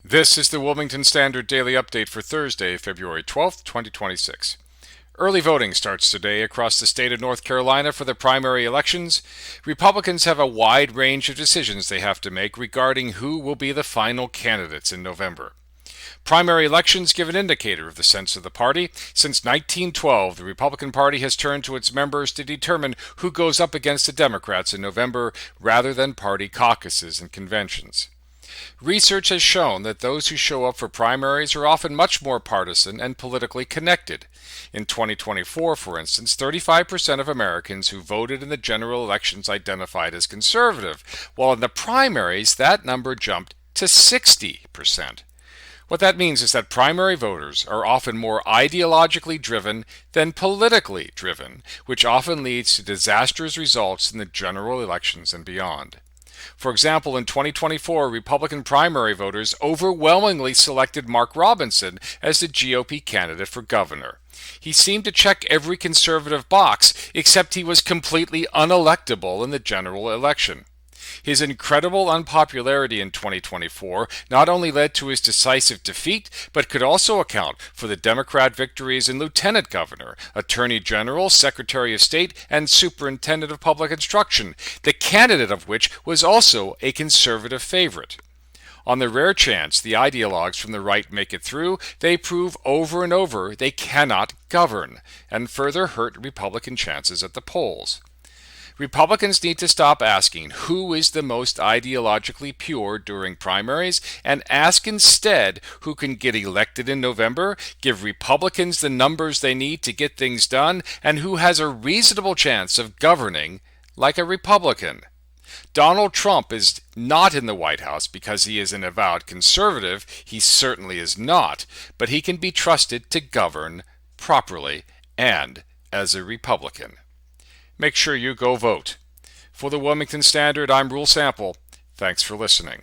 This is the Wilmington Standard Daily Update for Thursday, February 12th, 2026. Early voting starts today across the state of North Carolina for the primary elections. Republicans have a wide range of decisions they have to make regarding who will be the final candidates in November. Primary elections give an indicator of the sense of the party. Since 1912, the Republican Party has turned to its members to determine who goes up against the Democrats in November rather than party caucuses and conventions. Research has shown that those who show up for primaries are often much more partisan and politically connected. In 2024, for instance, 35% of Americans who voted in the general elections identified as conservative, while in the primaries that number jumped to 60%. What that means is that primary voters are often more ideologically driven than politically driven, which often leads to disastrous results in the general elections and beyond. For example, in 2024, Republican primary voters overwhelmingly selected Mark Robinson as the GOP candidate for governor. He seemed to check every conservative box, except he was completely unelectable in the general election. His incredible unpopularity in 2024 not only led to his decisive defeat, but could also account for the Democrat victories in Lieutenant Governor, Attorney General, Secretary of State, and Superintendent of Public Instruction, the candidate of which was also a conservative favorite. On the rare chance the ideologues from the right make it through, they prove over and over they cannot govern, and further hurt Republican chances at the polls. Republicans need to stop asking who is the most ideologically pure during primaries and ask instead who can get elected in November, give Republicans the numbers they need to get things done, and who has a reasonable chance of governing like a Republican. Donald Trump is not in the White House because he is an avowed conservative. He certainly is not, but he can be trusted to govern properly and as a Republican. Make sure you go vote. For the Wilmington Standard, I'm Rule Sample. Thanks for listening.